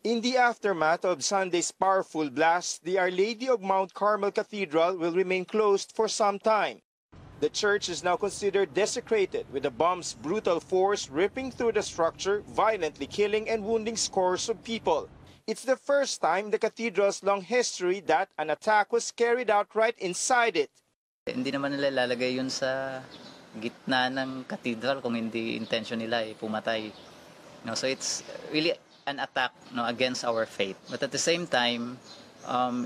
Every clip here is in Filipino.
In the aftermath of Sunday's powerful blast, the Our Lady of Mount Carmel Cathedral will remain closed for some time. The church is now considered desecrated, with the bomb's brutal force ripping through the structure, violently killing and wounding scores of people. It's the first time in the cathedral's long history that an attack was carried out right inside it. Hindi naman nila ilalagay yun sa gitna ng cathedral kung hindi intention nila pumatay. So it's really an attack against our faith. But at the same time,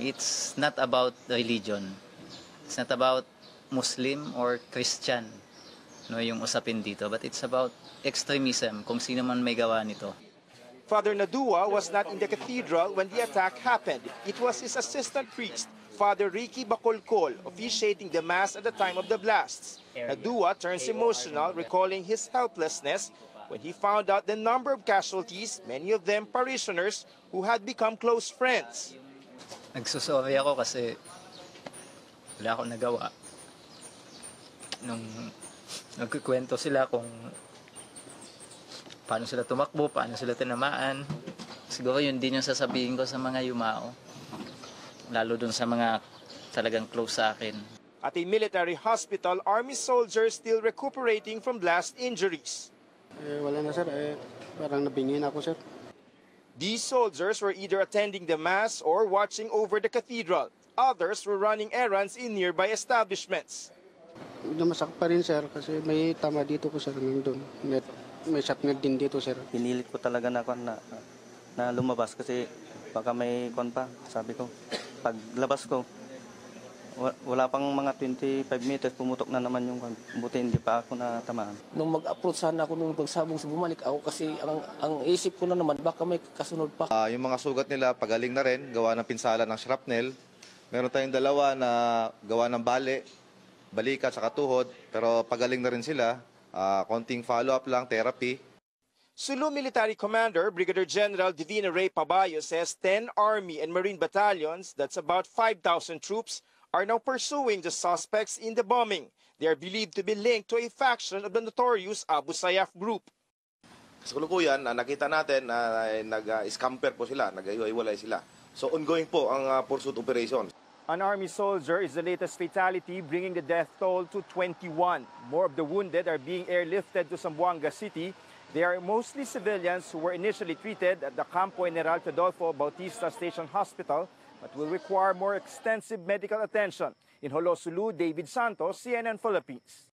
it's not about religion. It's not about Muslim or Christian, yung usapin dito. But it's about extremism, kung sino man may gawa nito. Father Nadua was not in the cathedral when the attack happened. It was his assistant priest, Father Ricky Bacolcol, officiating the Mass at the time of the blasts. Nadua turns emotional, recalling his helplessness when he found out the number of casualties, many of them parishioners who had become close friends. Nagsusorry ako kasi wala akong nagawa. Nung nagkikwento sila kung paano sila tumakbo, paano sila tinamaan, siguro yun din yung sasabihin ko sa mga yumao, lalo dun sa mga talagang close sa akin. At a military hospital, Army soldiers still recuperating from blast injuries. Wala na sir, parang nabingin ako sir. These soldiers were either attending the Mass or watching over the cathedral. Others were running errands in nearby establishments. Namasak pa rin sir kasi may tama dito ko sir nandun. May shotgun din dito sir. Pinilit ko talaga na lumabas kasi baka may pa, sabi ko. Paglabas ko, wala pang mga 25 meters, pumutok na naman yung buti, hindi pa ako natamaan. Nung mag-approach sana ako nung pagsabong sa bumalik ako kasi ang isip ko na naman baka may kasunod pa. Yung mga sugat nila pagaling na rin, gawa ng pinsala ng shrapnel. Meron tayong dalawa na gawa ng balikat sa tuhod, pero pagaling na rin sila. Konting follow-up lang, therapy. Sulu Military Commander Brigadier General Divina Ray Pabayo says 10 Army and Marine battalions, that's about 5,000 troops, are now pursuing the suspects in the bombing. They are believed to be linked to a faction of the notorious Abu Sayyaf group. Sa kulukuyan, nakita natin na nag-scamper po sila, nag-iwalay sila. So ongoing po ang pursuit operation. An Army soldier is the latest fatality, bringing the death toll to 21. More of the wounded are being airlifted to Zamboanga City. They are mostly civilians who were initially treated at the Campo General Rodolfo Bautista Station Hospital, but will require more extensive medical attention. In Holo, Sulu, David Santos, CNN Philippines.